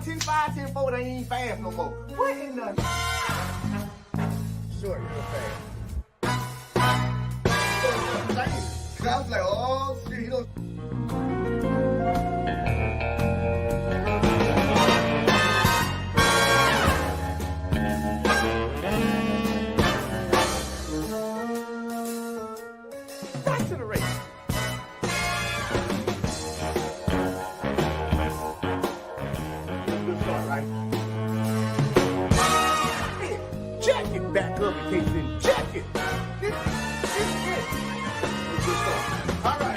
going 10-5, 10-4, they ain't fast no more. What in the? Short, real fast. I was like, oh shit, he don't. Back to the race. Good start, right? Check it back up in case you didn't check it. This is it. Good start. All right.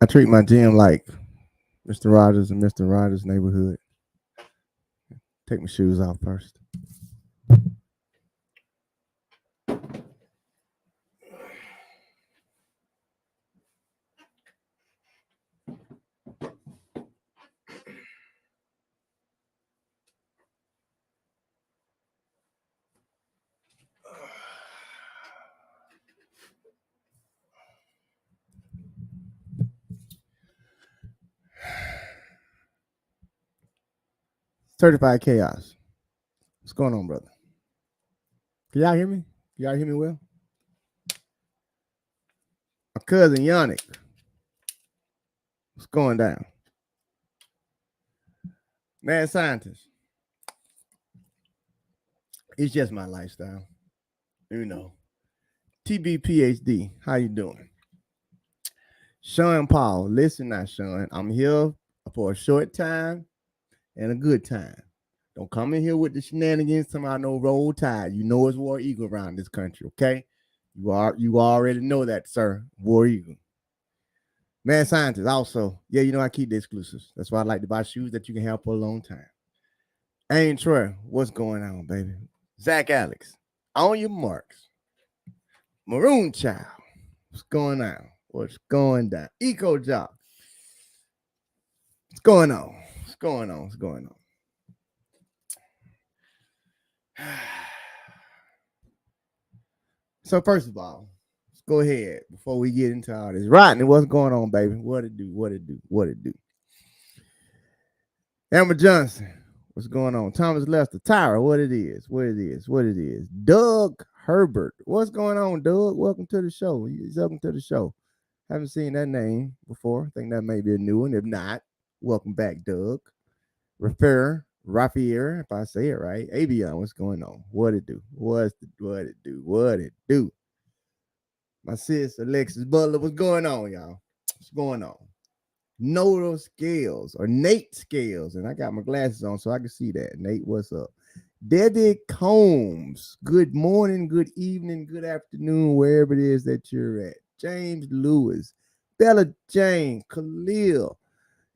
I treat my gym like Mr. Rogers and Mr. Rogers' neighborhood. Take my shoes off first. Certified chaos. What's going on, brother? Can y'all hear me? Can y'all hear me well? My cousin Yannick. What's going down? Mad scientist. It's just my lifestyle. You know. TB PhD. How you doing? Sean Paul. Listen now, Sean. I'm here for a short time and a good time. Don't come in here with the shenanigans. Somehow no roll tide. You know it's War Eagle around this country, okay? You already know that, sir. War Eagle. Mad scientist also. Yeah, you know I keep the exclusives. That's why I like to buy shoes that you can have for a long time. Ain't Troy, what's going on, baby? Zach Alex, on your marks. Maroon Child, what's going on? What's going down? Eco Job, what's going on? What's going on? What's going on? So first of all, let's go ahead before we get into all this. Rodney, what's going on, baby? What it do? What it do? What it do? Amber Johnson, what's going on? Thomas Lester, Tyra, what it is? What it is? What it is? Doug Herbert, what's going on, Doug? Welcome to the show. Welcome to the show. Haven't seen that name before. I think that may be a new one. If not, welcome back, Doug. Raphael, if I say it right. Avion, what's going on? What it do? What it do? What it do? My sis Alexis Butler, what's going on, y'all? What's going on? Nodal Scales or Nate Scales, and I got my glasses on so I can see that. Nate, what's up? Debbie Combs, good morning, good evening, good afternoon, wherever it is that you're at. James Lewis, Bella Jane, Khalil,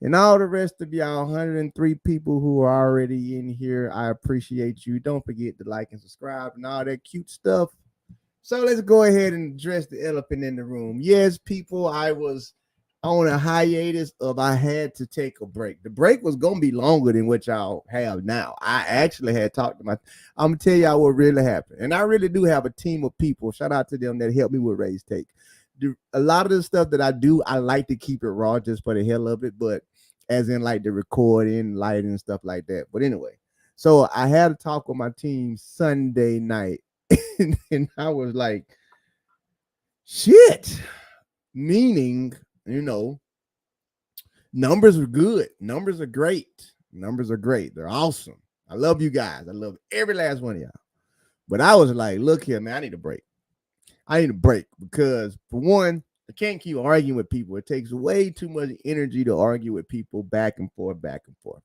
and all the rest of y'all, 103 people who are already in here. I appreciate you. Don't forget to like and subscribe and all that cute stuff. So let's go ahead and address the elephant in the room. Yes, people, I was on a hiatus of I had to take a break. The break was going to be longer than what y'all have now. I actually had talked to I'm going to tell y'all what really happened. And I really do have a team of people. Shout out to them that helped me with Raise Take. A lot of the stuff that I do, I like to keep it raw just for the hell of it, but as in like the recording, lighting, and stuff like that. But anyway, so I had a talk with my team Sunday night, and I was like, shit. Meaning, numbers are good. Numbers are great. Numbers are great. They're awesome. I love you guys. I love every last one of y'all. But I was like, look here, man, I need a break. I need a break because, for one, I can't keep arguing with people. It takes way too much energy to argue with people back and forth,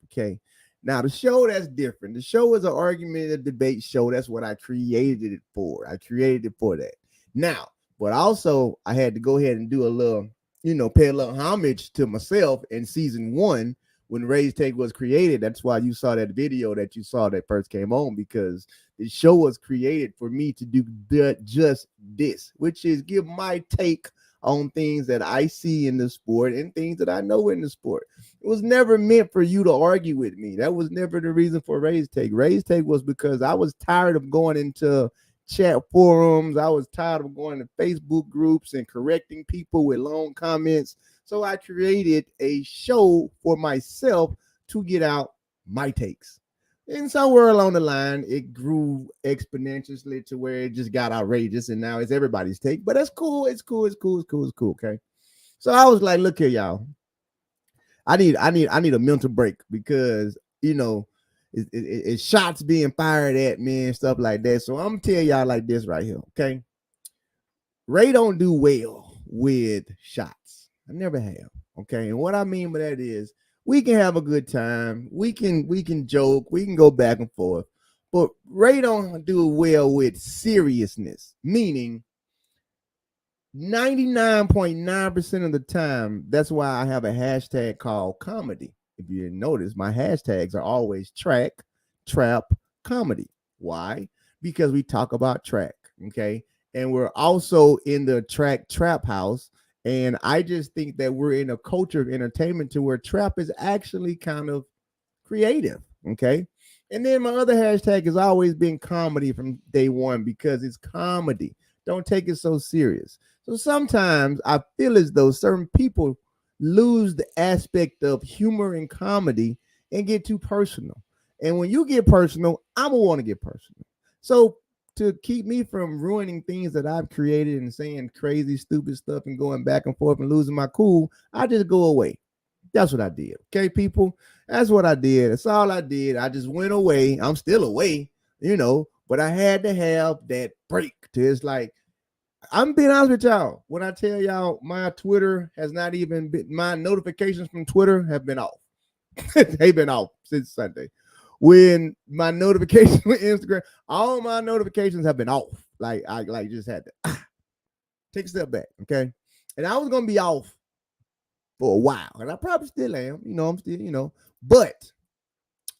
okay? Now, the show, that's different. The show is an argument, a debate show. That's what I created it for. I created it for that. Now, but also, I had to go ahead and do a little, pay a little homage to myself in season 1 when Raise Take was created. That's why you saw that video that you saw that first came on, because the show was created for me to do just this, which is give my take on things that I see in the sport and things that I know in the sport. It was never meant for you to argue with me. That was never the reason for Raise Take. Raise Take was because I was tired of going into chat forums. I was tired of going to Facebook groups and correcting people with long comments. So I created a show for myself to get out my takes. And somewhere along the line, it grew exponentially to where it just got outrageous, and now it's everybody's take. But that's cool. It's cool. Okay. So I was like, look here, y'all. I need a mental break because it's shots being fired at me and stuff like that. So I'm gonna tell y'all like this right here, okay? Ray don't do well with shots. I never have. Okay. And what I mean by that is we can have a good time. We can joke. We can go back and forth. But Ray don't do well with seriousness, meaning 99.9% of the time, that's why I have a hashtag called comedy. If you didn't notice, my hashtags are always track, trap, comedy. Why? Because we talk about track, okay? And we're also in the track trap house. And I just think that we're in a culture of entertainment to where trap is actually kind of creative, okay? And then my other hashtag has always been comedy from day one because it's comedy. Don't take it so serious. So sometimes I feel as though certain people lose the aspect of humor and comedy and get too personal. And when you get personal, I'm going to want to get personal. So to keep me from ruining things that I've created and saying crazy, stupid stuff and going back and forth and losing my cool, I just go away. That's what I did. Okay, people? That's what I did. That's all I did. I just went away. I'm still away, but I had to have that break to it's like, I'm being honest with y'all. When I tell y'all my Twitter has not even been, my notifications from Twitter have been off. They've been off since Sunday. When my notifications with Instagram, all my notifications have been off. Like I just had to take a step back, okay? And I was gonna be off for a while, and I probably still am. I'm still, but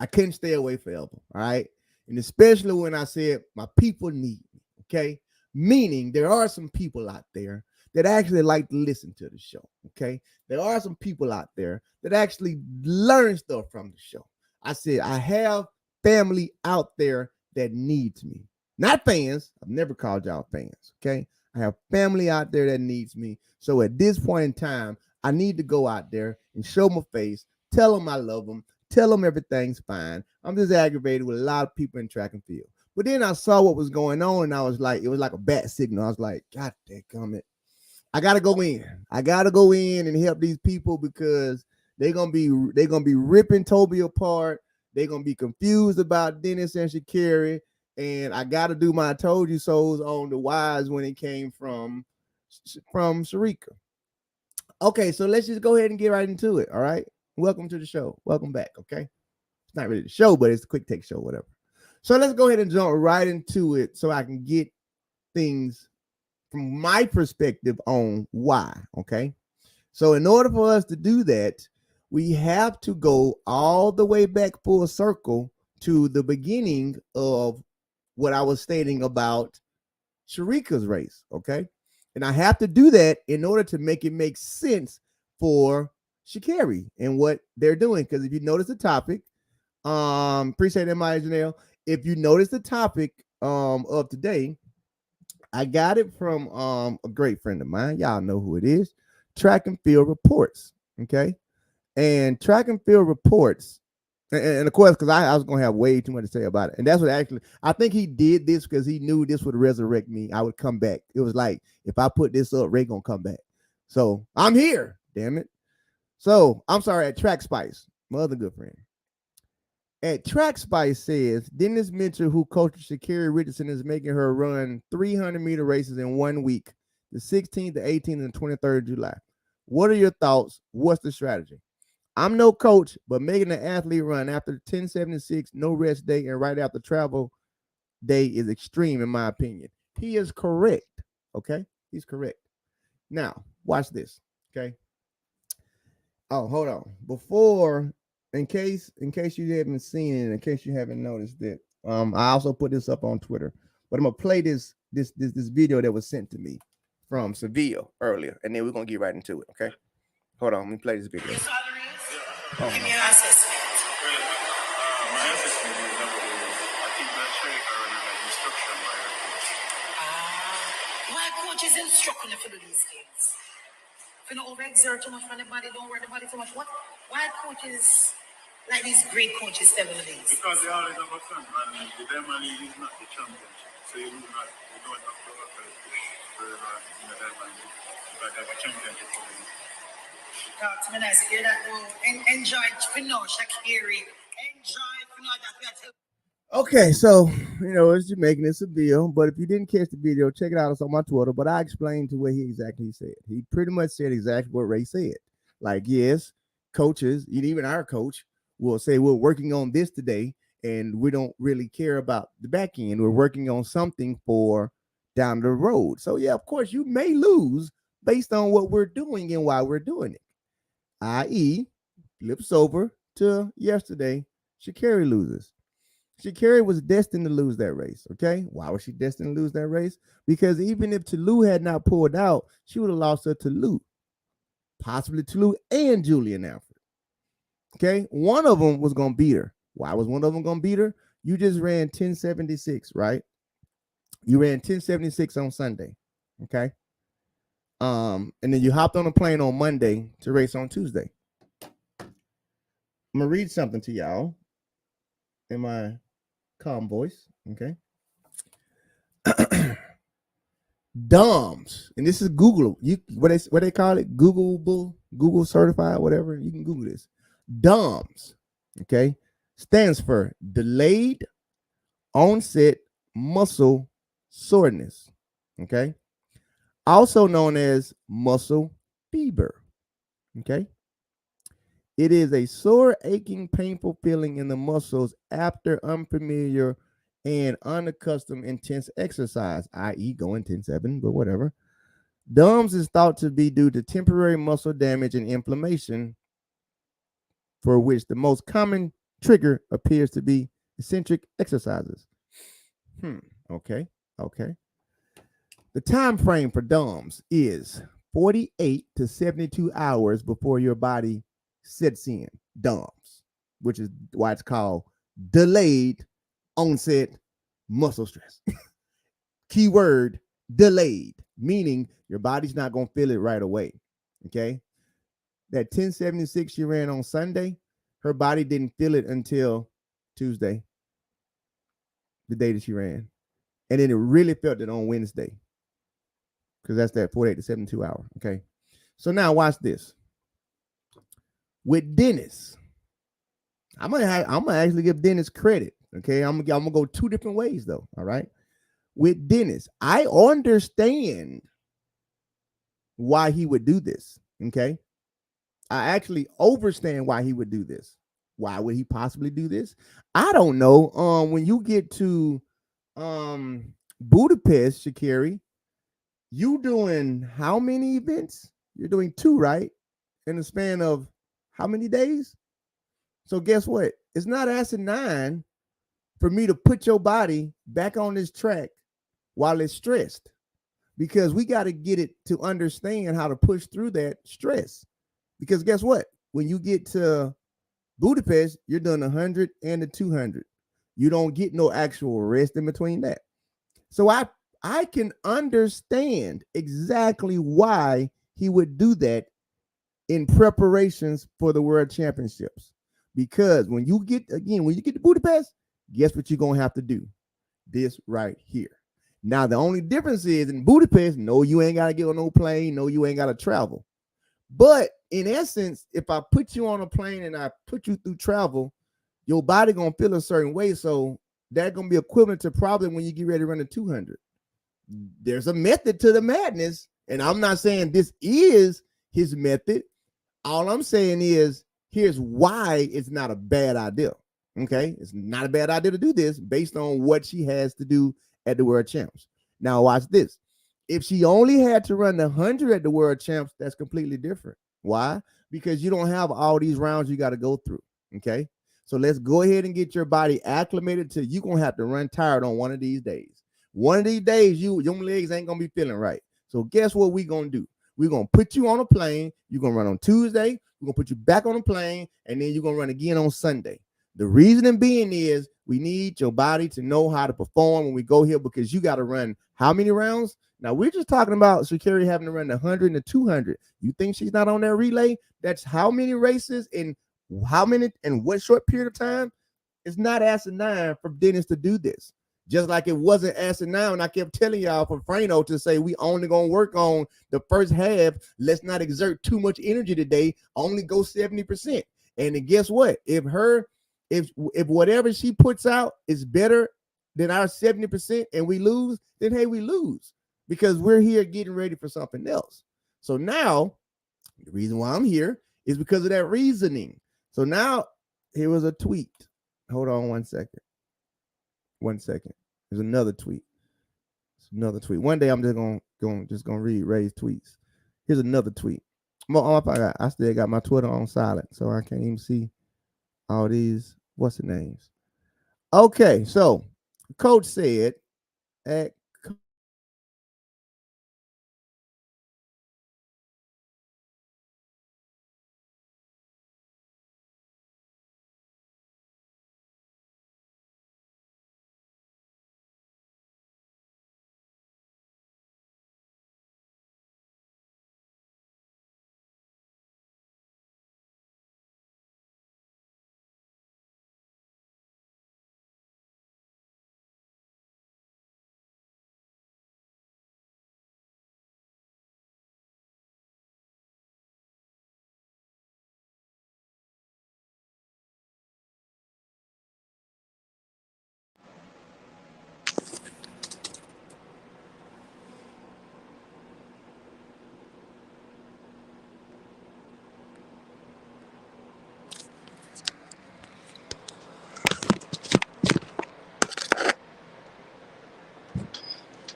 I couldn't stay away forever. All right. And especially when I said my people need me. Okay. Meaning there are some people out there that actually like to listen to the show. Okay. There are some people out there that actually learn stuff from the show. I said, I have family out there that needs me. Not fans. I've never called y'all fans. Okay. I have family out there that needs me. So at this point in time, I need to go out there and show my face, tell them I love them, tell them everything's fine. I'm just aggravated with a lot of people in track and field. But then I saw what was going on, and I was like, it was like a bat signal. I was like, God damn it. I gotta go in. I gotta go in and help these people because they're gonna be ripping Toby apart. They're gonna be confused about Dennis and Sha'Carri. And I gotta do my told you so's on the wise when it came from Sharika. Okay, so let's just go ahead and get right into it. All right. Welcome to the show. Welcome back. Okay. It's not really the show, but it's a quick take show, whatever. So let's go ahead and jump right into it so I can get things from my perspective on why. Okay. So in order for us to do that, we have to go all the way back full circle to the beginning of what I was stating about Sharika's race. Okay. And I have to do that in order to make it make sense for Sha'Carri and what they're doing. Because if you notice the topic, appreciate that, Maya Janelle. If you notice the topic of today, I got it from a great friend of mine. Y'all know who it is. Track and Field Reports. Okay. And Track and Field Reports, and of course, because I was going to have way too much to say about it. And that's what actually, I think he did this because he knew this would resurrect me. I would come back. It was like, if I put this up, Ray going to come back. So I'm here, damn it. So I'm sorry, at Track Spice, my other good friend. At Track Spice says, Dennis Mitchell, who coaches Sha'Carri Richardson, is making her run 300-meter races in 1 week, the 16th, the 18th, and the 23rd of July. What are your thoughts? What's the strategy? I'm no coach, but making an athlete run after 1076, no rest day, and right after travel day is extreme, in my opinion. He is correct. Okay? He's correct. Now, watch this. Okay? Oh, hold on. Before, in case you haven't seen it, in case you haven't noticed it, I also put this up on Twitter. But I'm gonna play this video that was sent to me from Sevilla earlier, and then we're gonna get right into it. Okay? Hold on, let me play this video. Give me your assessment. My assessment is that I think that training are under instruction by our coach. Why coaches instructing you to do these things? If you don't overexert too much on the body, don't work the body too much. Why coaches, like these great coaches, tell you these? Because they always have a fun, and the Diamond League is not the championship. So you don't have to work very hard in the Diamond League. Because they have a championship for you. Talk to me nice. Hear that? Enjoy, Sha'Carri. Enjoy, that. Okay, so it's just making this a video, but if you didn't catch the video, check it out. It's on my Twitter. But I explained to what he exactly said. He pretty much said exactly what Ray said. Like, yes, coaches, even our coach, will say we're working on this today, and we don't really care about the back end. We're working on something for down the road. So yeah, of course, you may lose based on what we're doing and why we're doing it. I.e., flips over to yesterday, Sha'Carri loses. Sha'Carri was destined to lose that race. Okay, why was she destined to lose that race? Because even if Tulu had not pulled out, she would have lost her to Tulu, possibly Tulu and Julian Alfred. Okay, one of them was going to beat her. Why was one of them going to beat her? You just ran 1076, right? You ran 1076 on Sunday. Okay. And then you hopped on a plane on Monday to race on Tuesday. I'm gonna read something to y'all in my calm voice. Okay. DOMS, and this is Google. What they call it? Google certified, whatever. You can Google this. DOMS, okay, stands for delayed onset muscle soreness. Okay. Also known as muscle fever. Okay. It is a sore, aching, painful feeling in the muscles after unfamiliar and unaccustomed intense exercise, i.e., going 10-7, but whatever. DOMS is thought to be due to temporary muscle damage and inflammation, for which the most common trigger appears to be eccentric exercises. Okay. Okay. The time frame for DOMS is 48 to 72 hours before your body sets in DOMS, which is why it's called delayed onset muscle stress. Keyword delayed, meaning your body's not going to feel it right away. Okay. That 1076 she ran on Sunday, her body didn't feel it until Tuesday, the day that she ran. And then it really felt it on Wednesday, because that's that 48 to 72 hour. Okay. So now watch this. With Dennis, I'm gonna actually give Dennis credit. Okay. I'm gonna go two different ways though. All right. With Dennis, I understand why he would do this. Okay. I actually understand why he would do this. Why would he possibly do this? I don't know. When you get to Budapest, Sha'Carri, you doing how many events? You're doing two, right? In the span of how many days? So guess what? It's not asinine for me to put your body back on this track while it's stressed, because we got to get it to understand how to push through that stress. Because guess what? When you get to Budapest, you're doing 100 and the 200. You don't get no actual rest in between that. So I can understand exactly why he would do that in preparations for the World Championships. Because when you get to Budapest, guess what you're gonna have to do? This right here. Now the only difference is in Budapest, no, you ain't gotta get on no plane, no, you ain't gotta travel. But in essence, if I put you on a plane and I put you through travel, your body gonna feel a certain way. So that's gonna be equivalent to probably when you get ready to run a 200. There's a method to the madness, and I'm not saying this is his method. All I'm saying is here's why it's not a bad idea. Okay, it's not a bad idea to do this based on what she has to do at the World Champs. Now watch this. If she only had to run the 100 at the World Champs, that's completely different. Why? Because you don't have all these rounds you got to go through. Okay, so let's go ahead and get your body acclimated to you're gonna have to run tired on one of these days. One of these days, your legs ain't gonna be feeling right. So guess what we gonna do? We're gonna put you on a plane. You're gonna run on Tuesday. We're gonna put you back on a plane, and then you're gonna run again on Sunday. The reasoning being is we need your body to know how to perform when we go here, because you got to run how many rounds? Now we're just talking about Sha'Carri having to run the 100 and the 200. You think she's not on that relay? That's how many races in how many and what short period of time? It's not asinine for Dennis to do this. Just like it wasn't asinine when I kept telling y'all for Frano to say we only gonna work on the first half. Let's not exert too much energy today. Only go 70%. And then guess what? If whatever she puts out is better than our 70% and we lose, then hey, we lose, because we're here getting ready for something else. So now the reason why I'm here is because of that reasoning. So now here was a tweet. Hold on 1 second. 1 second. There's another tweet. It's another tweet. One day I'm just gonna read Ray's tweets. Here's another tweet. I still got my Twitter on silent, so I can't even see all these what's the names. Okay, so coach said at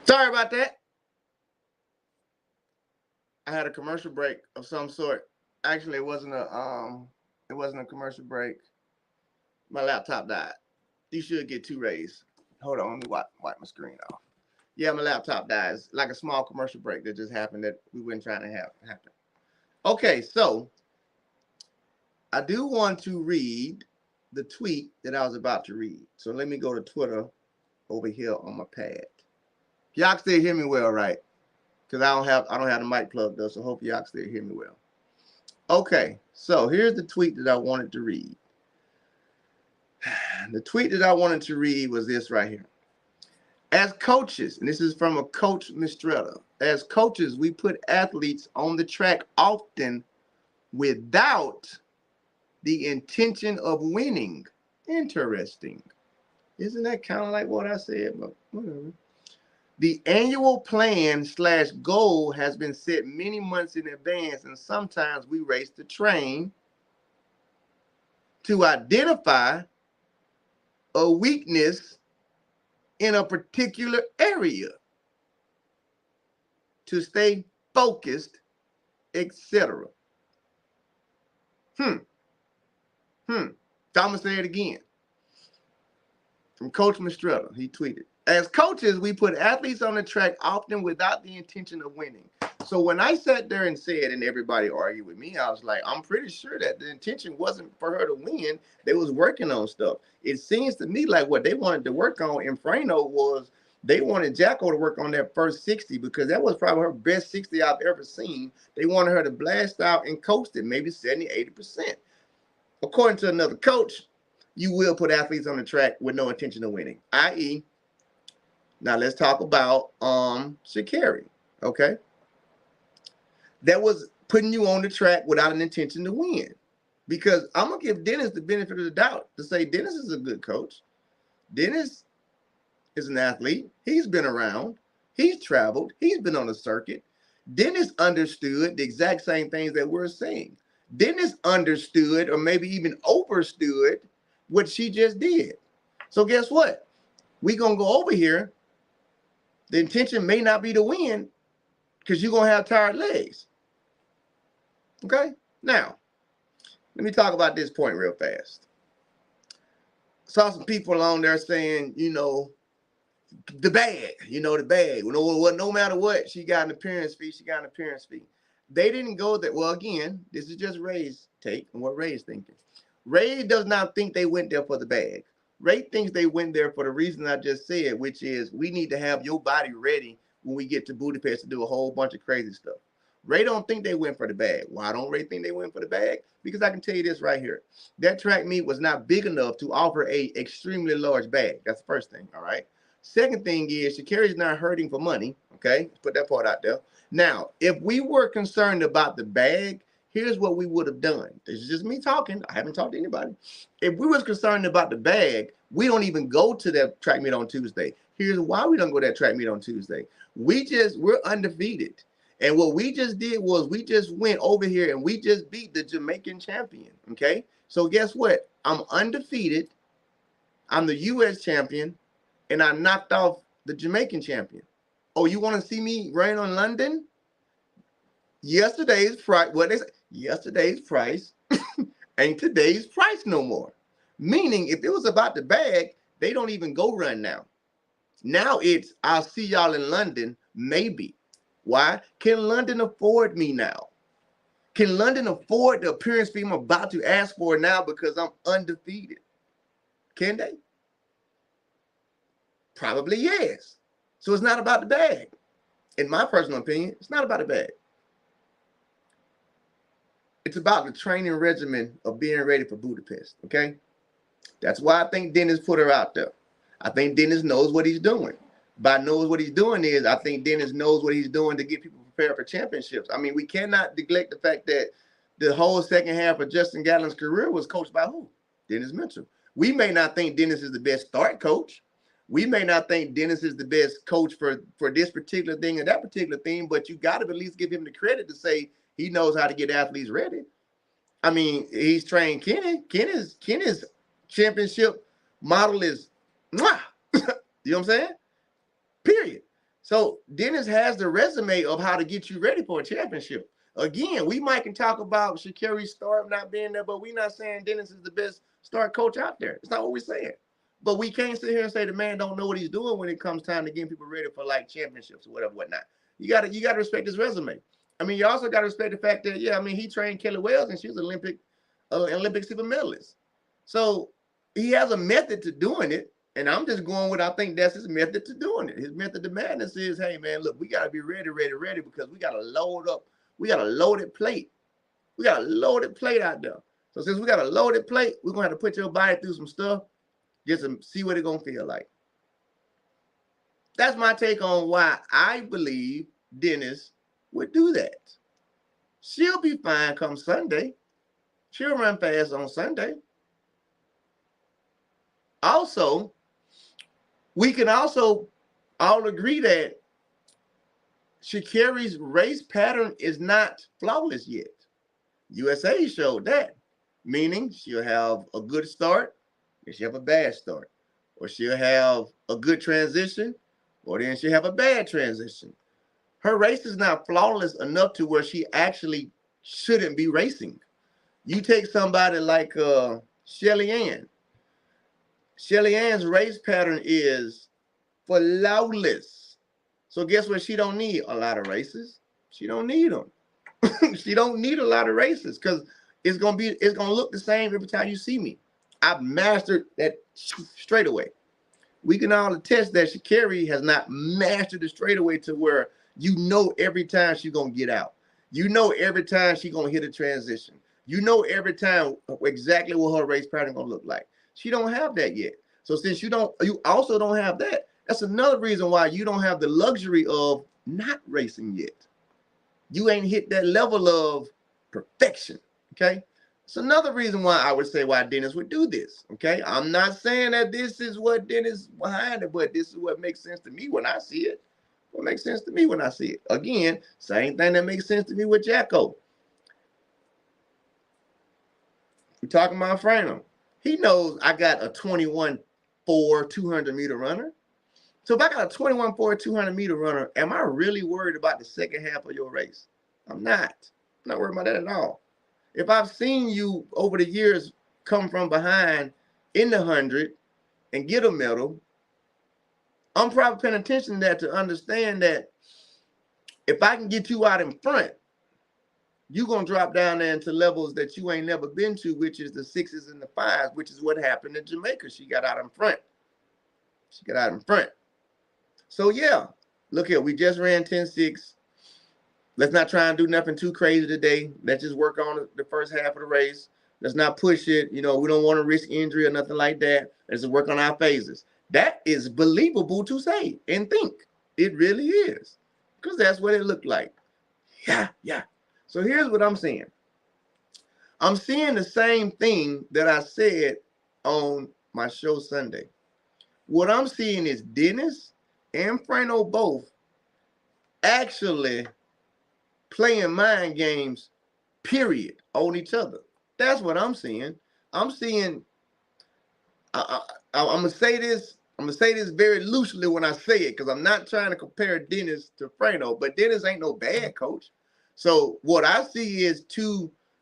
sorry about that. I had a commercial break of some sort. Actually, it wasn't a commercial break. My laptop died. You should get 2 rays. Hold on, let me wipe my screen off. Yeah, my laptop died. It's like a small commercial break that just happened that we weren't trying to have happen. Okay, so I do want to read the tweet that I was about to read. So let me go to Twitter over here on my pad. Y'all still hear me well, right? Because I don't have the mic plugged up, so hope y'all still hear me well. Okay, so here's the tweet that I wanted to read. The tweet that I wanted to read was this right here. As coaches, and this is from a coach, Mistretta. As coaches, we put athletes on the track often without the intention of winning. Interesting. Isn't that kind of like what I said? But whatever. The annual plan / goal has been set many months in advance, and sometimes we race the train to identify a weakness in a particular area, to stay focused, etc. So I'm gonna say it again. From Coach Mistretta, he tweeted, as coaches, we put athletes on the track often without the intention of winning. So when I sat there and said, and everybody argued with me, I was like, I'm pretty sure that the intention wasn't for her to win. They was working on stuff. It seems to me like what they wanted to work on in Frano was they wanted Jacko to work on that first 60 because that was probably her best 60 I've ever seen. They wanted her to blast out and coast it, maybe 70, 80%. According to another coach, you will put athletes on the track with no intention of winning, i.e., now let's talk about Sha'Carri, okay? That was putting you on the track without an intention to win. Because I'm going to give Dennis the benefit of the doubt to say Dennis is a good coach. Dennis is an athlete. He's been around. He's traveled. He's been on the circuit. Dennis understood the exact same things that we're saying. Dennis understood or maybe even overstood what she just did. So guess what? We're going to go over here. The intention may not be to win because you're going to have tired legs. Okay? Now, let me talk about this point real fast. Saw some people on there saying, the bag, the bag. No matter what, she got an appearance fee. She got an appearance fee. They didn't go that. Well, again, this is just Ray's take and what Ray's thinking. Ray does not think they went there for the bag. Ray thinks they went there for the reason I just said, which is we need to have your body ready when we get to Budapest to do a whole bunch of crazy stuff. Ray don't think they went for the bag. Why don't Ray think they went for the bag? Because I can tell you this right here. That track meet was not big enough to offer a extremely large bag. That's the first thing, all right? Second thing is Sha'Carri's not hurting for money, okay? Let's put that part out there. Now, if we were concerned about the bag, here's what we would have done. This is just me talking. I haven't talked to anybody. If we was concerned about the bag, we don't even go to that track meet on Tuesday. Here's why we don't go to that track meet on Tuesday. We're undefeated. And what we just did was we just went over here and we just beat the Jamaican champion, okay? So guess what? I'm undefeated. I'm the U.S. champion, and I knocked off the Jamaican champion. Oh, you want to see me rain on London? Yesterday's price, yesterday's price ain't today's price no more. Meaning, if it was about the bag, they don't even go run now. Now it's, I'll see y'all in London, maybe. Why? Can London afford me now? Can London afford the appearance fee I'm about to ask for now because I'm undefeated? Can they? Probably yes. So it's not about the bag. In my personal opinion, it's not about the bag. It's about the training regimen of being ready for Budapest, okay? That's why I think Dennis put her out there. I think Dennis knows what he's doing. By knows what he's doing is, I think Dennis knows what he's doing to get people prepared for championships. I mean, we cannot neglect the fact that the whole second half of Justin Gatlin's career was coached by who? Dennis Mitchell. We may not think Dennis is the best start coach. We may not think Dennis is the best coach for this particular thing and that particular thing, but you got to at least give him the credit to say he knows how to get athletes ready. I mean, he's trained Kenny. Kenny's championship model is, mwah! You know what I'm saying? Period. So Dennis has the resume of how to get you ready for a championship. Again, we might can talk about Sha'Carri's start not being there, but we're not saying Dennis is the best start coach out there. It's not what we're saying. But we can't sit here and say the man don't know what he's doing when it comes time to getting people ready for like championships or whatever, whatnot. You gotta respect his resume. I mean, you also gotta respect the fact that he trained Kelly Wells and she was Olympic silver medalist. So he has a method to doing it, and I'm just going with I think that's his method to doing it. His method to madness is, hey man, look, we gotta be ready because we gotta load up. We got a loaded plate. We got a loaded plate out there. So since we got a loaded plate, we're gonna have to put your body through some stuff just to see what it's gonna feel like. That's my take on why I believe Dennis would do that. She'll be fine come Sunday. She'll run fast on Sunday. Also, we can also all agree that Sha'Carri's race pattern is not flawless yet. USA showed that, meaning she'll have a good start, then she'll have a bad start, or she'll have a good transition, or then she'll have a bad transition. Her race is not flawless enough to where she actually shouldn't be racing. You take somebody like Shelly Ann. Shelly Ann's race pattern is flawless. So guess what? She don't need a lot of races. She don't need them. She don't need a lot of races because it's gonna look the same every time you see me. I've mastered that straightaway. We can all attest that Sha'Carri has not mastered the straightaway to where you know every time she's gonna get out. You know every time she's gonna hit a transition. You know every time exactly what her race pattern gonna look like. She don't have that yet. So since you also don't have that, that's another reason why you don't have the luxury of not racing yet. You ain't hit that level of perfection, okay? It's another reason why I would say why Dennis would do this, okay? I'm not saying that this is what Dennis behind it, but this is what makes sense to me when I see it. What makes sense to me when I see it. Again, same thing that makes sense to me with Jacko. We're talking about Frano. He knows I got a 21.4 200-meter runner. So if I got a 21.4 200-meter runner, am I really worried about the second half of your race? I'm not. I'm not worried about that at all. If I've seen you over the years come from behind in the 100 and get a medal, I'm probably paying attention to that to understand that if I can get you out in front, you're going to drop down there into levels that you ain't never been to, which is the 6s and the 5s, which is what happened in Jamaica. She got out in front. She got out in front. So, yeah, look here. We just ran 10.6. Let's not try and do nothing too crazy today. Let's just work on the first half of the race. Let's not push it. You know, we don't want to risk injury or nothing like that. Let's just work on our phases. That is believable to say and think. It really is. Because that's what it looked like. Yeah. So here's what I'm seeing. I'm seeing the same thing that I said on my show Sunday. What I'm seeing is Dennis and Frano both actually playing mind games, period, on each other. That's what I'm seeing. I'm seeing, I'm going to say this. I'm going to say this very loosely when I say it because I'm not trying to compare Dennis to Frano, but Dennis ain't no bad coach. So what I see is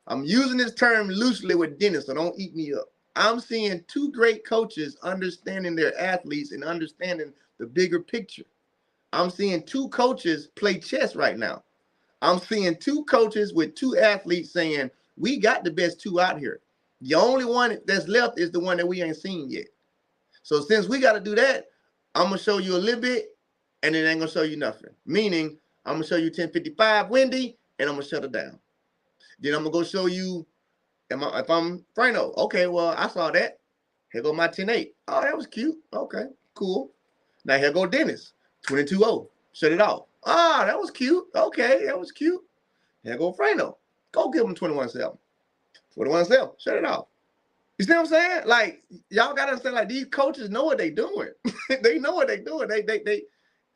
I'm using this term loosely with Dennis, so don't eat me up. I'm seeing two great coaches understanding their athletes and understanding the bigger picture. I'm seeing two coaches play chess right now. I'm seeing two coaches with two athletes saying, we got the best two out here. The only one that's left is the one that we ain't seen yet. So since we got to do that, I'm going to show you a little bit, and it ain't going to show you nothing. Meaning, I'm going to show you 10:55 windy, and I'm going to shut it down. Then I'm going to go show you, if I'm Frano, okay, well, I saw that. Here go my 10:8. Oh, that was cute. Okay, cool. Now here go Dennis, 22:0. Shut it off. Ah, that was cute. Okay, that was cute. Here go Frano. Go give him 21.7. 21.7. Shut it off. You see what I'm saying? Like, y'all got to understand, like, these coaches know what they're doing. They know what they're doing. They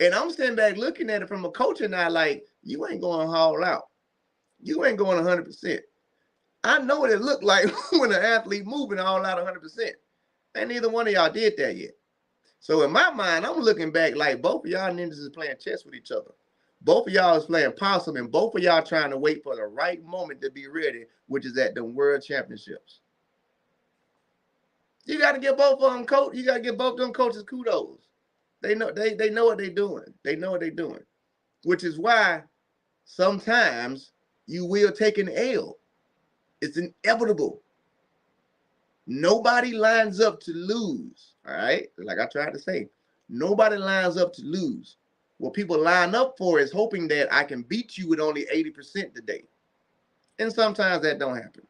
and I'm standing back looking at it from a coaching eye like, you ain't going all out. You ain't going 100%. I know what it looked like when an athlete moving all out 100%. And neither one of y'all did that yet. So in my mind, I'm looking back like both of y'all ninjas is playing chess with each other. Both of y'all is playing possum, and both of y'all trying to wait for the right moment to be ready, which is at the World Championships. You got to give both of them coach. You got to give both of them coaches kudos. They know they know what they're doing. They know what they're doing, which is why sometimes you will take an L. It's inevitable. Nobody lines up to lose. All right, like I tried to say, nobody lines up to lose. What people line up for is hoping that I can beat you with only 80% today, and sometimes that don't happen.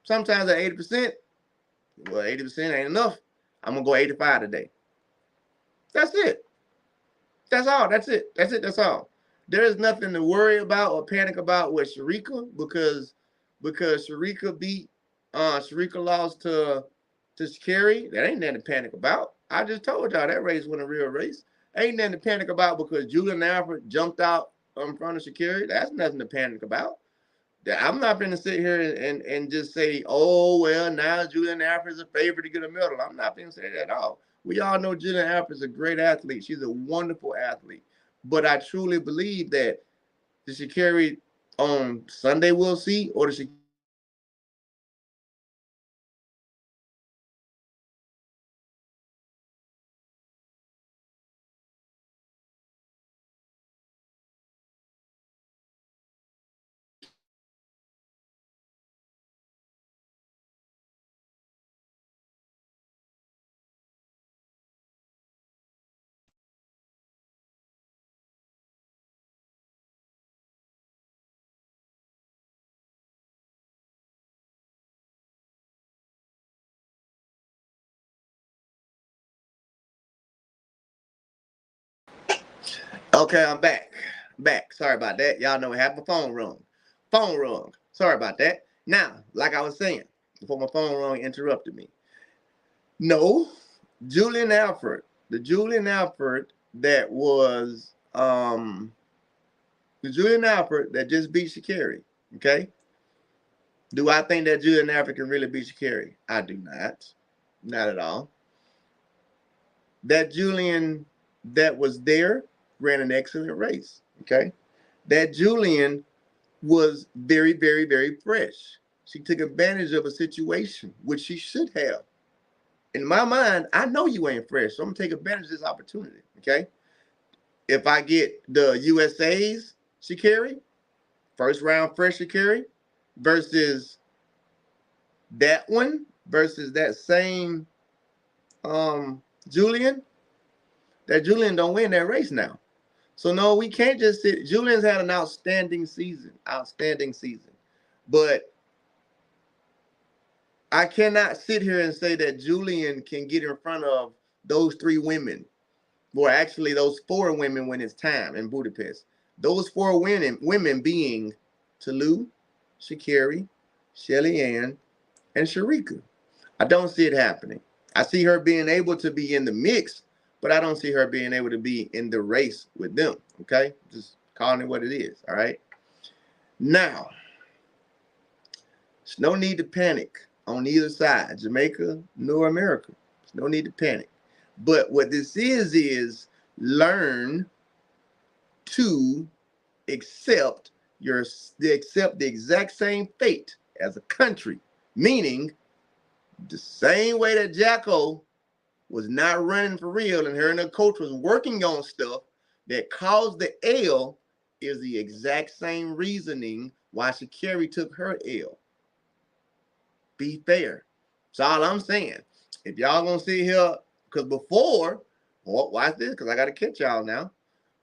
Sometimes at 80%, well, 80% ain't enough. I'm gonna go 85 today. That's it. That's all. That's it. That's it. That's all. There is nothing to worry about or panic about with Sharika because Sharika beat Sharika lost to Sha'Carri. That ain't nothing to panic about. I just told y'all that race wasn't a real race. Ain't nothing to panic about because Julian Alfred jumped out in front of Sha'Carri. That's nothing to panic about. I'm not going to sit here and just say, oh, well, now Julian Alfred is a favorite to get a medal. I'm not going to say that at all. We all know Julian Alfred is a great athlete. She's a wonderful athlete. But I truly believe that the Sha'Carri on Sunday we'll see, or the Sha'Carri Okay, I'm back. Back. Sorry about that. Y'all know what happened. My phone rung. Phone rung. Sorry about that. Now, like I was saying, before my phone rung, interrupted me. No, Julian Alfred. The Julian Alfred that was the Julian Alfred that just beat Sha'Carri. Okay. Do I think that Julian Alfred can really beat Sha'Carri? I do not. Not at all. That Julian that was there ran an excellent race. Okay. That Julian was very, very, very fresh. She took advantage of a situation, which she should have. In my mind, I know you ain't fresh, so I'm gonna take advantage of this opportunity. Okay. If I get the USA's Sha'Carri, first round fresh Sha'Carri, versus that one, versus that same Julian, that Julian don't win that race now. So no, we can't just sit. Julian's had an outstanding season, but I cannot sit here and say that Julian can get in front of those three women. Well, actually, those four women when it's time in Budapest. Those four women being Tolu, Sha'Carri, Shelly Ann, and Sharika. I don't see it happening. I see her being able to be in the mix, but I don't see her being able to be in the race with them. Okay? Just calling it what it is. All right. Now, there's no need to panic on either side, Jamaica nor America. There's no need to panic. But what this is learn to accept the exact same fate as a country, meaning the same way that Jacko was not running for real and her and her coach was working on stuff that caused the L is the exact same reasoning why Sha'Carri took her L. Be fair. That's all I'm saying. If y'all gonna sit here, because before, watch this, because I gotta catch y'all now.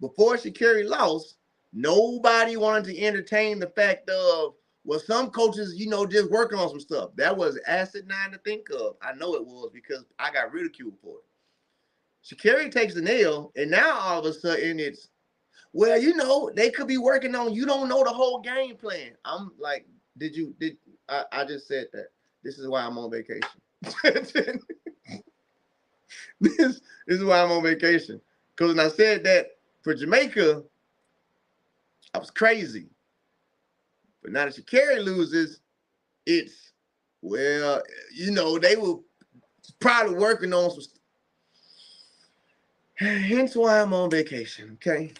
Before Sha'Carri lost, nobody wanted to entertain the fact of, well, some coaches, just working on some stuff. That was asinine to think of. I know it was because I got ridiculed for it. Sha'Carri takes the nail, and now all of a sudden it's, well, they could be working on, you don't know the whole game plan. I'm like, I just said that. This is why I'm on vacation. This is why I'm on vacation. Because when I said that for Jamaica, I was crazy. But now that Sha'Carri loses, it's, well, they were probably working on some stuff. Hence why I'm on vacation, okay?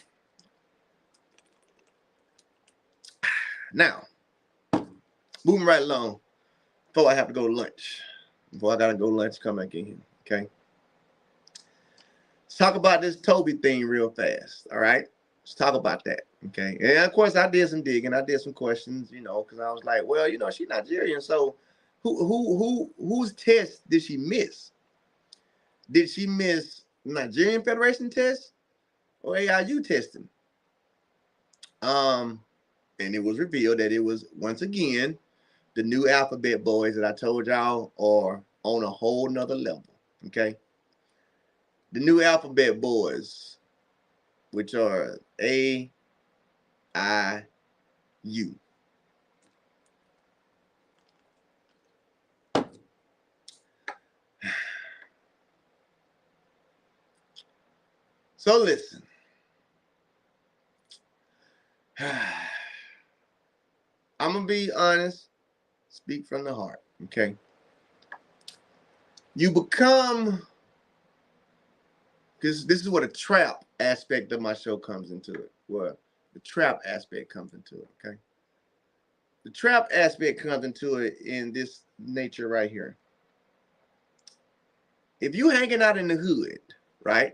Now, moving right along, before I have to go to lunch. Before I gotta go to lunch, come back in here. Okay. Let's talk about this Toby thing real fast. All right. Let's talk about that. Okay. And of course, I did some digging. I did some questions, because I was like, well, she's Nigerian. So whose test did she miss? Did she miss Nigerian Federation test or AIU testing? And it was revealed that it was, once again, the new alphabet boys that I told y'all are on a whole nother level. Okay. The new alphabet boys, which are AIU. So listen. I'm going to be honest, speak from the heart, okay? You become, because this is what a trap aspect of my show comes into it. Well, the trap aspect comes into it, okay? The trap aspect comes into it in this nature right here. If you hanging out in the hood, right?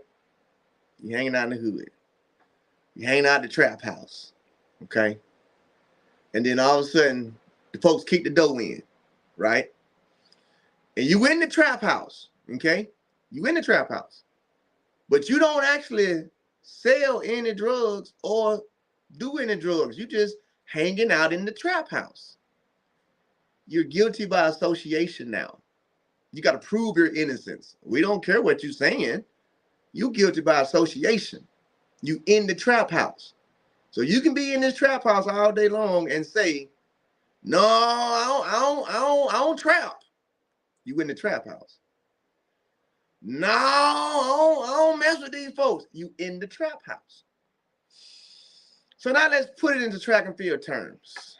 You hanging out in the hood. You hanging out in the trap house, okay? And then all of a sudden, the folks kick the door in, right? And you in the trap house, okay? You in the trap house. But you don't actually sell any drugs or do any drugs. You just hanging out in the trap house. You're guilty by association now. You got to prove your innocence. We don't care what you're saying. You guilty by association. You in the trap house. So you can be in this trap house all day long and say, no, I don't trap. You in the trap house. No, I don't mess with these folks. You in the trap house. So now let's put it into track and field terms.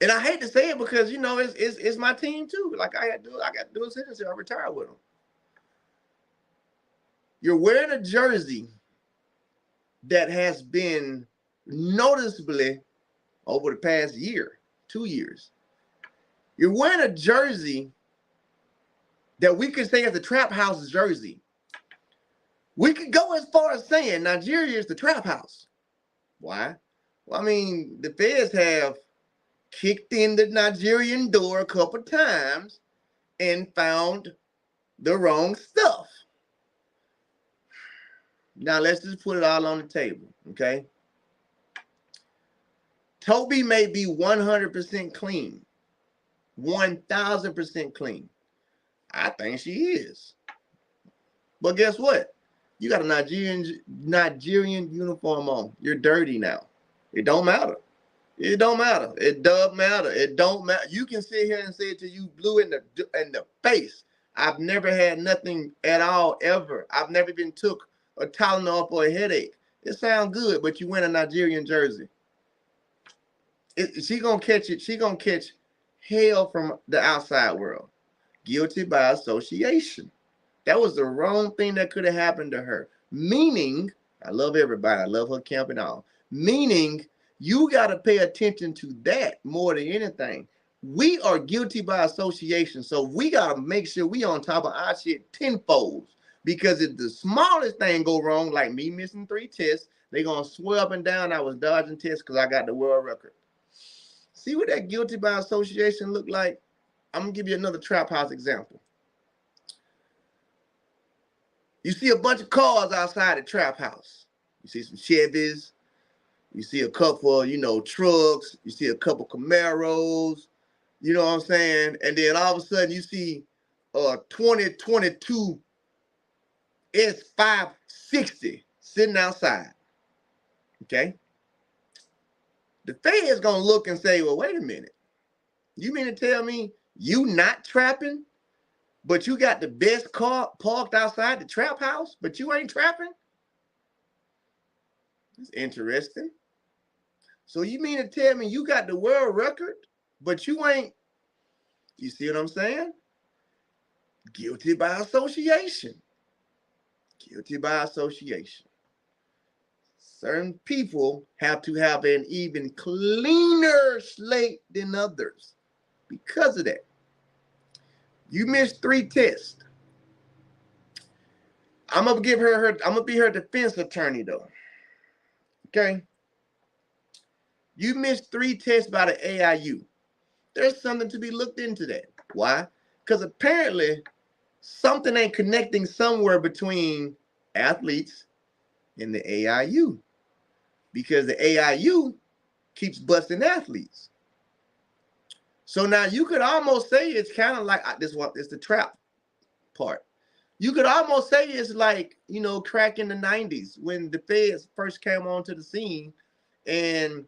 And I hate to say it because it's my team too. Like I got to do a sentence here. I retired with them. You're wearing a jersey that has been noticeably over the past year, 2 years. You're wearing a jersey that we could say is the trap house jersey. We could go as far as saying Nigeria is the trap house. Why? Well, I mean, the feds have kicked in the Nigerian door a couple times and found the wrong stuff. Now, let's just put it all on the table, okay? Toby may be 100% clean, 1,000% clean. I think she is. But guess what? You got a Nigerian uniform on. You're dirty now. It don't matter. It don't matter. It does matter. It don't matter. You can sit here and say it to you blue in the face. I've never had nothing at all ever. I've never even took a Tylenol for a headache. It sounds good, but you wear a Nigerian jersey. She gonna catch it. She gonna catch hell from the outside world. Guilty by association. That was the wrong thing that could have happened to her. Meaning, I love everybody. I love her camp and all. Meaning, you got to pay attention to that more than anything. We are guilty by association. So we got to make sure we on top of our shit tenfold. Because if the smallest thing go wrong, like me missing 3 tests, they going to swear up and down I was dodging tests because I got the world record. See what that guilty by association look like? I'm going to give you another trap house example. You see a bunch of cars outside the trap house. You see some Chevys. You see a couple, trucks. You see a couple Camaros. You know what I'm saying? And then all of a sudden you see a 2022 S560 sitting outside. Okay? The Fed's going to look and say, well, wait a minute. You mean to tell me you not trapping, but you got the best car parked outside the trap house, but you ain't trapping? It's interesting. So you mean to tell me you got the world record, but you ain't, you see what I'm saying? Guilty by association. Guilty by association. certain people have to have an even cleaner slate than others because of that. You missed 3 tests. I'm gonna be her defense attorney though. Okay. You missed 3 tests by the AIU. There's something to be looked into that. Why? Because apparently something ain't connecting somewhere between athletes and the AIU. Because the AIU keeps busting athletes. So now you could almost say it's kind of like this one is the trap part. You could almost say it's like, you know, crack in the 90s when the feds first came onto the scene and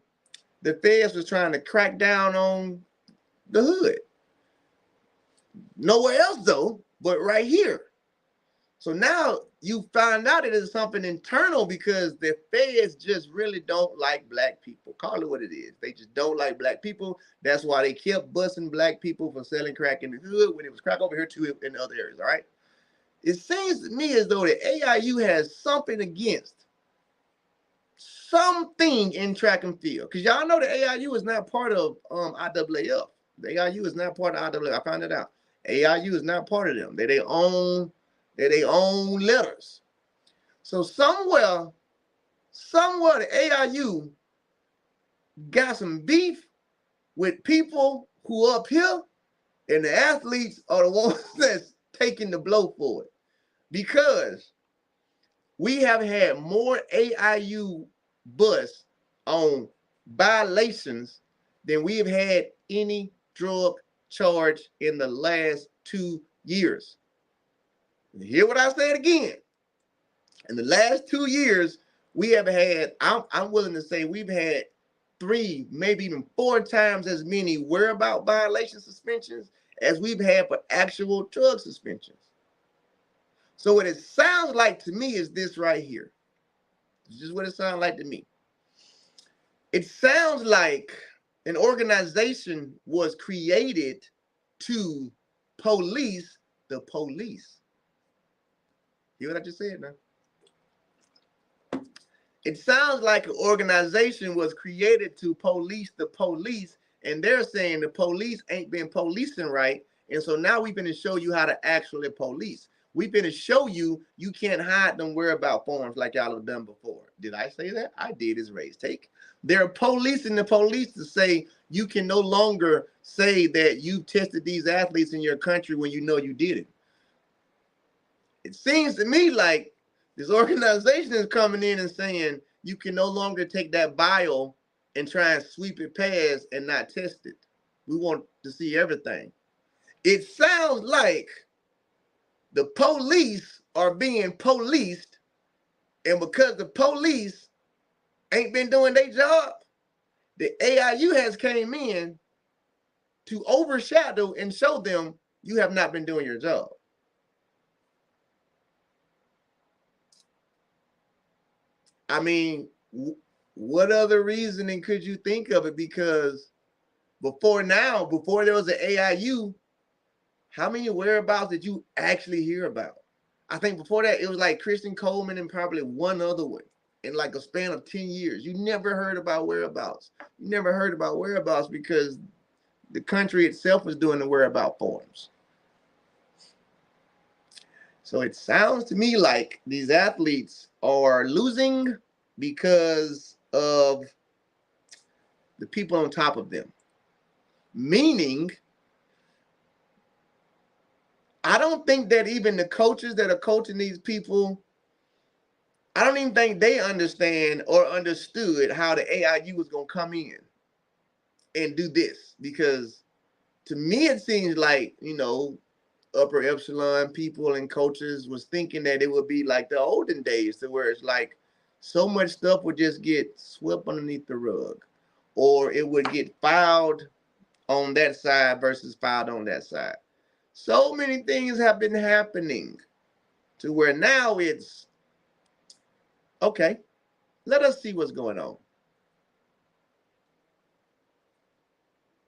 the feds was trying to crack down on the hood. Nowhere else though, but right here. So now you find out it is something internal because the feds just really don't like black people. Call it what it is. They just don't like black people. That's why they kept busting black people for selling crack in the hood when it was crack over here too in other areas, all right? It seems to me as though the AIU has something against something in track and field. Because y'all know the AIU is not part of IAAF. The AIU is not part of IAAF. I found it out. AIU is not part of them. They're their own letters. So somewhere the AIU got some beef with people who up here, and the athletes are the ones that's taking the blow for it. Because we have had more AIU busts on violations than we have had any drug charge in the last 2 years. Hear what I said again. In the last 2 years, we have had, I'm willing to say we've had 3, maybe even 4 times as many whereabout violation suspensions as we've had for actual drug suspensions. So what it sounds like to me is this right here. This is what it sounds like to me. It sounds like an organization was created to police the police. Hear what I just said now? It sounds like an organization was created to police the police, and they're saying the police ain't been policing right, and so now we're going to show you how to actually police. We're going to show you can't hide them whereabout forms like y'all have done before. Did I say that? I did. It's Ray's take. They're policing the police to say you can no longer say that you tested these athletes in your country when you know you didn't. It seems to me like this organization is coming in and saying you can no longer take that bio and try and sweep it past and not test it. We want to see everything. It sounds like the police are being policed, and because the police ain't been doing their job, the AIU has came in to overshadow and show them you have not been doing your job. I mean, what other reasoning could you think of it? Because before there was an AIU, how many whereabouts did you actually hear about? I think before that, it was like Christian Coleman and probably one other one in like a span of 10 years. You never heard about whereabouts. You never heard about whereabouts because the country itself was doing the whereabout forms. So it sounds to me like these athletes are losing because of the people on top of them. Meaning, I don't think that even the coaches that are coaching these people, I don't even think they understand or understood how the AIU was going to come in and do this. Because to me, it seems like, you know, upper epsilon people and coaches was thinking that it would be like the olden days to where it's like so much stuff would just get swept underneath the rug, or it would get filed on that side versus filed on that side. So many things have been happening to where now it's, okay, let us see what's going on.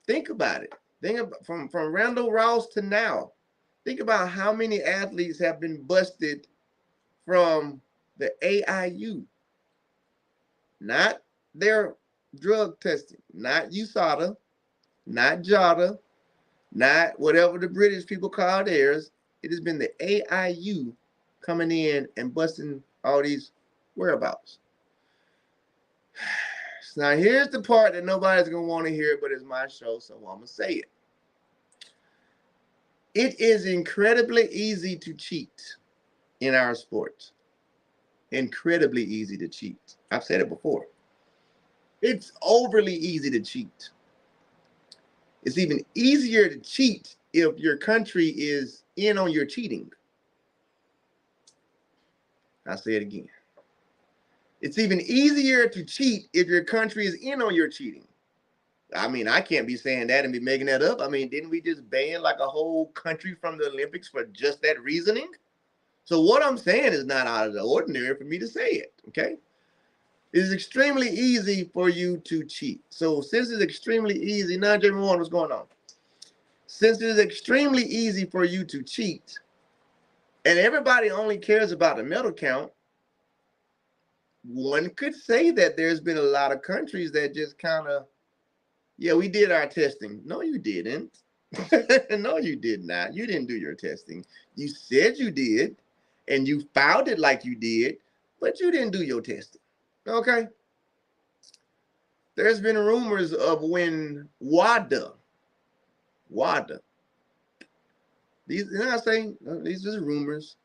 Think about it. Think about from Randall Ross to now. Think about how many athletes have been busted from the AIU. not their drug testing, not USADA, not JADA, not whatever the British people call theirs. It has been the AIU coming in and busting all these whereabouts. So now here's the part that nobody's going to want to hear, but it's my show, so I'm going to say it. It is incredibly easy to cheat in our sports. Incredibly easy to cheat. I've said it before. It's overly easy to cheat. It's even easier to cheat if your country is in on your cheating. I'll say it again. It's even easier to cheat if your country is in on your cheating. I mean, I can't be saying that and be making that up. I mean, didn't we just ban like a whole country from the Olympics for just that reasoning? So what I'm saying is not out of the ordinary for me to say it, okay? It is extremely easy for you to cheat. So since it's extremely easy, now everyone, what's going on? Since it is extremely easy for you to cheat, and everybody only cares about the medal count, one could say that there's been a lot of countries that just kind of, yeah, we did our testing. No, you didn't. No, you did not. You didn't do your testing. You said you did, and you filed it like you did, but you didn't do your testing. Okay? There's been rumors of when WADA, these, you know what I'm saying? These are rumors.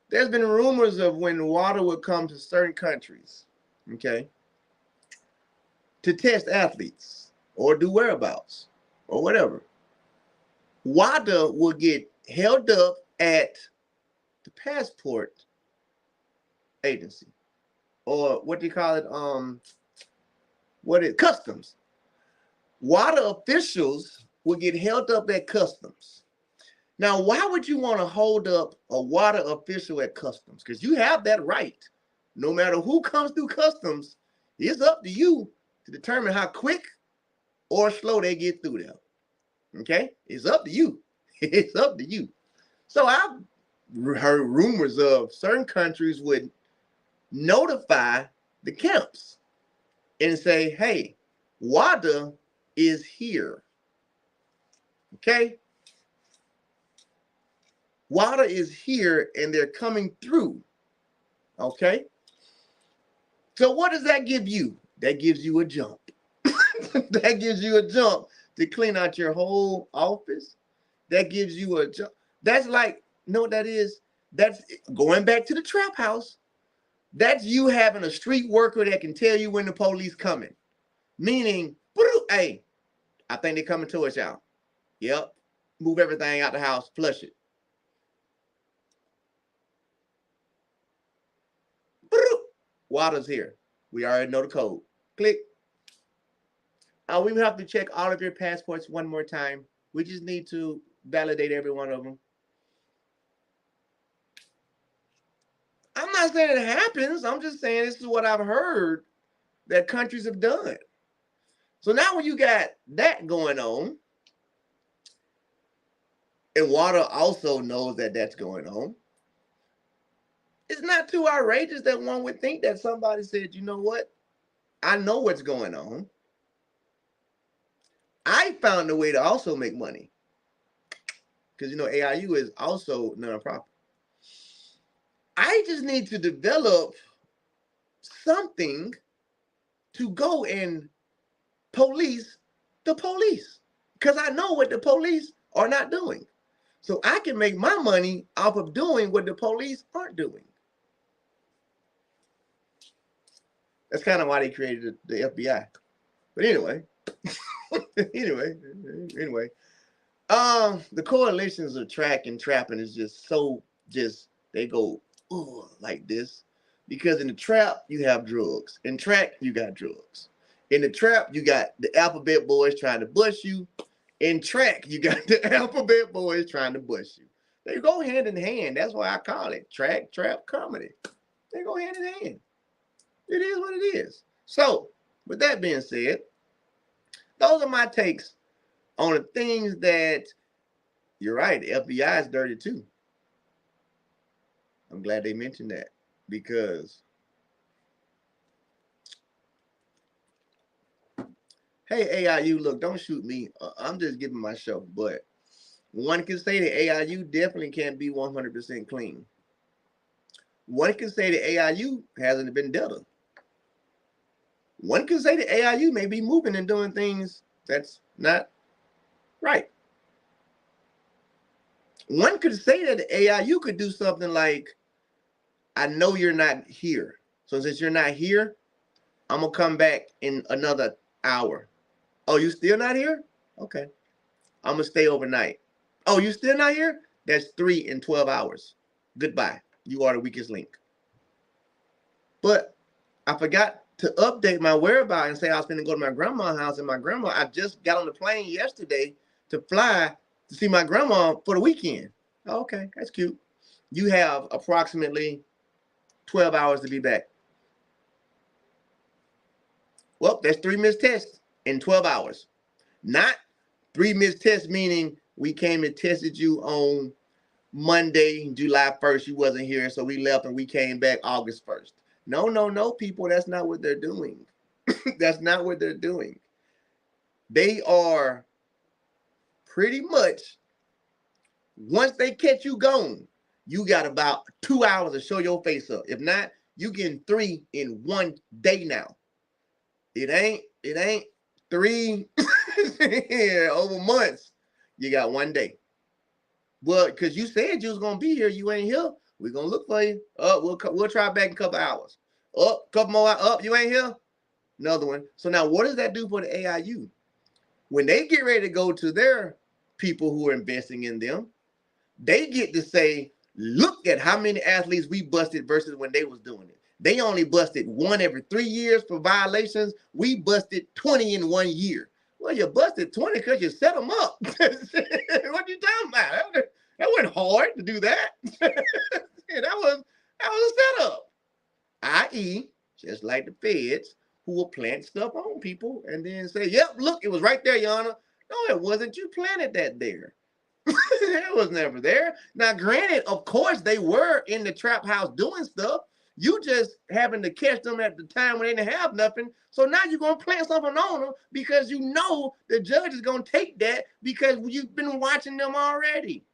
There's been rumors of when WADA would come to certain countries, okay, to test athletes or do whereabouts or whatever. WADA will get held up at the passport agency, or what do you call it? Customs. WADA officials will get held up at customs. Now, why would you want to hold up a WADA official at customs? Because you have that right. No matter who comes through customs, it's up to you to determine how quick or slow they get through there. Okay? It's up to you. It's up to you. So I've heard rumors of certain countries would notify the camps and say, hey, WADA is here. Okay? WADA is here and they're coming through. Okay? So what does that give you? That gives you a jump. That gives you a jump to clean out your whole office. That gives you a jump. That's like, you know what that is? That's going back to the trap house. That's you having a street worker that can tell you when the police coming. Meaning, hey, I think they're coming towards y'all. Yep. Move everything out the house, flush it. WADA's here. We already know the code. Click. We have to check all of your passports one more time. We just need to validate every one of them. I'm not saying it happens. I'm just saying this is what I've heard that countries have done. So now when you got that going on, and WADA also knows that that's going on, it's not too outrageous that one would think that somebody said, you know what? I know what's going on. I found a way to also make money. Because, you know, AIU is also nonprofit. I just need to develop something to go and police the police. Because I know what the police are not doing. So I can make my money off of doing what the police aren't doing. That's kind of why they created the FBI. But anyway, anyway, the correlations of track and trapping is just so they go like this, because in the trap you have drugs, in track you got drugs, in the trap you got the alphabet boys trying to bust you, in track you got the alphabet boys trying to bust you. They go hand in hand. That's why I call it track, trap, comedy. They go hand in hand. It is what it is. So, with that being said, those are my takes on the things that, you're right, the FBI is dirty too. I'm glad they mentioned that, because Hey, AIU, look, don't shoot me. I'm just giving myself, but one can say that AIU definitely can't be 100% clean. One can say that AIU hasn't been vendetta. One can say that AIU may be moving and doing things that's not right. One could say that the AIU could do something like, I know you're not here. So since you're not here, I'm going to come back in another hour. Oh, you still not here? Okay. I'm going to stay overnight. Oh, you still not here? That's 3 in 12 hours. Goodbye. You are the weakest link. But I forgot to update my whereabouts and say I was going to go to my grandma's house. And my grandma, I just got on the plane yesterday to fly to see my grandma for the weekend. Oh, okay, that's cute. You have approximately 12 hours to be back. Well, that's 3 missed tests in 12 hours. Not 3 missed tests, meaning we came and tested you on Monday, July 1st. You wasn't here, so we left and we came back August 1st. No, people. That's not what they're doing. That's not what they're doing. They are pretty much, once they catch you gone, you got about 2 hours to show your face up. If not, you getting 3 in 1 day now. It ain't 3 over months. You got 1 day. Well, because you said you was gonna be here, you ain't here. We're gonna look for you. We'll try back in a couple hours. Couple more hours. You ain't here. Another one. So now, what does that do for the AIU? When they get ready to go to their people who are investing in them, they get to say, look at how many athletes we busted versus when they was doing it. They only busted 1 every 3 years for violations. We busted 20 in 1 year. Well, you busted 20 because you set them up. What you talking about? That wasn't hard to do that. that was a setup. I.e., just like the feds who will plant stuff on people and then say, yep, look, it was right there, Your Honor. No, it wasn't. You planted that there. It was never there. Now, granted, of course, they were in the trap house doing stuff. You just happened to catch them at the time when they didn't have nothing. So now you're going to plant something on them because you know the judge is going to take that because you've been watching them already.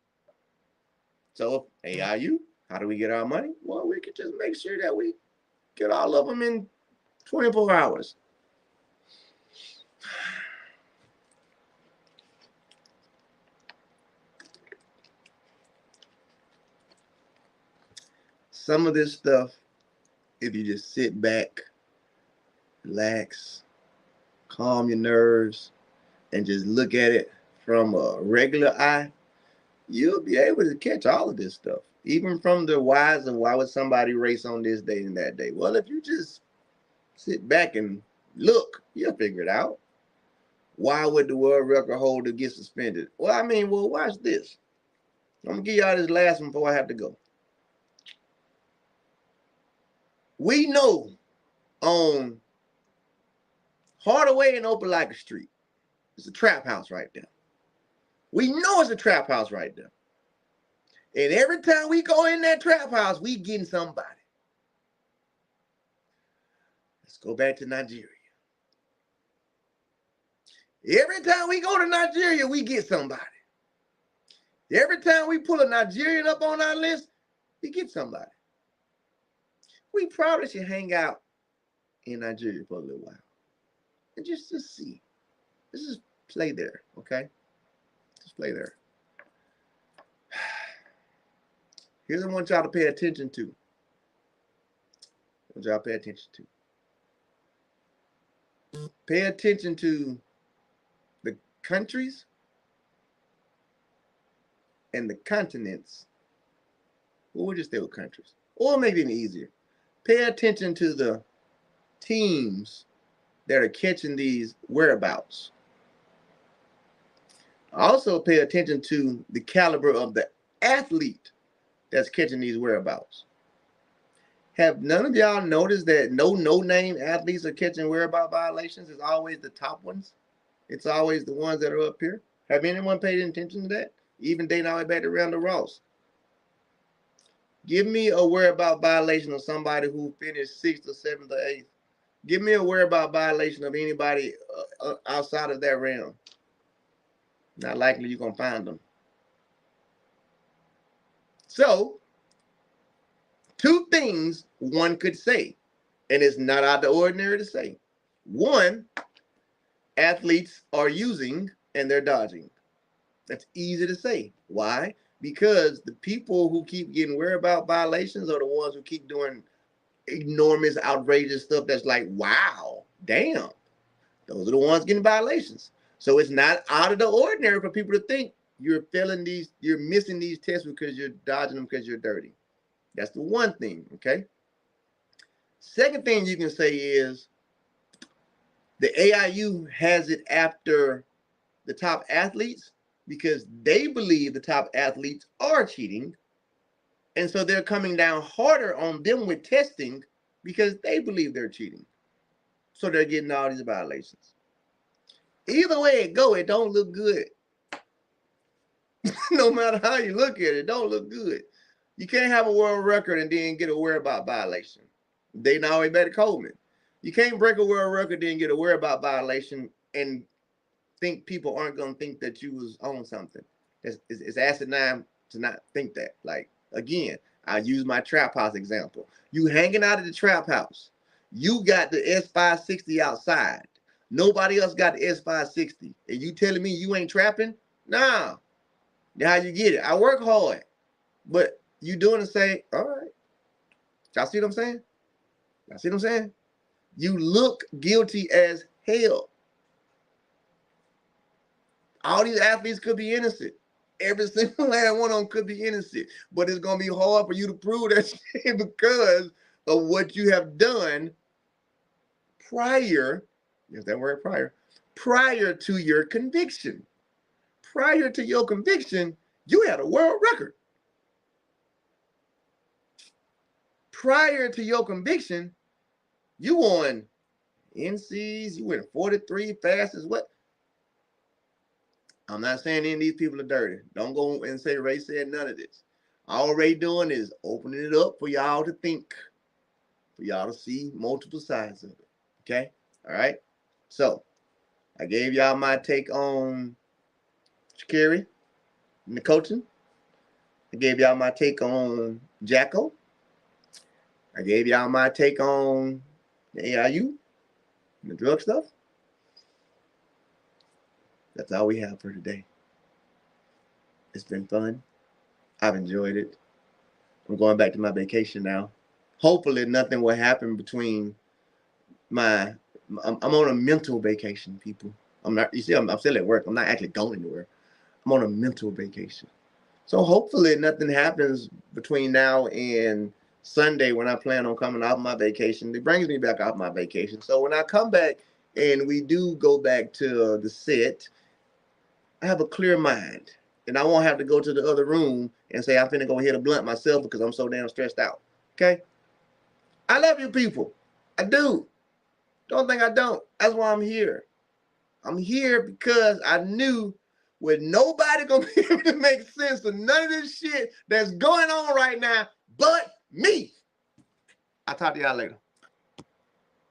So, AIU, how do we get our money? Well, we could just make sure that we get all of them in 24 hours. Some of this stuff, if you just sit back, relax, calm your nerves, and just look at it from a regular eye, you'll be able to catch all of this stuff. Even from the whys of why would somebody race on this day and that day. Well, if you just sit back and look, you'll figure it out. Why would the world record holder get suspended? Well, watch this. I'm going to give y'all this last one before I have to go. We know on Hardaway and Opelika Street, it's a trap house right there. We know it's a trap house right there. And every time we go in that trap house, we getting somebody. Let's go back to Nigeria. Every time we go to Nigeria, we get somebody. Every time we pull a Nigerian up on our list, we get somebody. We probably should hang out in Nigeria for a little while. And just to see. Let's just play there, okay? Just play there. Here's what I want y'all to pay attention to. I want y'all to pay attention to. Pay attention to the countries and the continents. Well, we'll just stay with countries. Or maybe even easier. Pay attention to the teams that are catching these whereabouts. Also pay attention to the caliber of the athlete that's catching these whereabouts. Have none of y'all noticed that no-name athletes are catching whereabout violations? It's always the top ones. It's always the ones that are up here. Have anyone paid attention to that? Even dating all the way back to Randall Ross. Give me a whereabout violation of somebody who finished 6th or 7th or 8th Give me a whereabout violation of anybody outside of that realm. Not likely you're going to find them. So, two things one could say, and it's not out of the ordinary to say. One, athletes are using and they're dodging. That's easy to say. Why? Because the people who keep getting whereabout violations are the ones who keep doing enormous, outrageous stuff that's like, wow, damn. Those are the ones getting violations. So it's not out of the ordinary for people to think you're failing these, you're missing these tests because you're dodging them because you're dirty. That's the one thing, okay? Second thing you can say is the AIU has it after the top athletes because they believe the top athletes are cheating. And so they're coming down harder on them with testing because they believe they're cheating. So they're getting all these violations. Either way it go, it don't look good. No matter how you look at it, it don't look good. You can't have a world record and then get a whereabout violation. They now way better Coleman. You can't break a world record then get a whereabout violation and think people aren't going to think that you was on something. It's asinine to not think that. Like, again, I use my trap house example. You hanging out at the trap house. You got the S560 outside. Nobody else got the S560. And you telling me you ain't trapping? Nah. That's how you get it. I work hard. But you doing the same. All right. Y'all see what I'm saying? Y'all see what I'm saying? You look guilty as hell. All these athletes could be innocent. Every single last one of them could be innocent. But it's going to be hard for you to prove that shit because of what you have done prior, there's that word prior to your conviction. Prior to your conviction, you had a world record. Prior to your conviction, you won NCs, you went 43 fastest. What? I'm not saying any of these people are dirty. Don't go and say Ray said none of this. All Ray doing is opening it up for y'all to think, for y'all to see multiple sides of it. Okay? All right? So, I gave y'all my take on Sha'Carri and the coaching. I gave y'all my take on Jacko. I gave y'all my take on the AIU and the drug stuff. That's all we have for today. It's been fun. I've enjoyed it. I'm going back to my vacation now. Hopefully nothing will happen between I'm on a mental vacation, people. I'm not, you see, I'm still at work. I'm not actually going anywhere. I'm on a mental vacation. So hopefully nothing happens between now and Sunday when I plan on coming off my vacation. It brings me back off my vacation. So when I come back and we do go back to the set, I have a clear mind. And I won't have to go to the other room and say I'm finna go hit a blunt myself because I'm so damn stressed out. Okay? I love you people. I do. Don't think I don't. That's why I'm here. I'm here because I knew with nobody gonna be able to make sense of none of this shit that's going on right now but me. I'll talk to y'all later.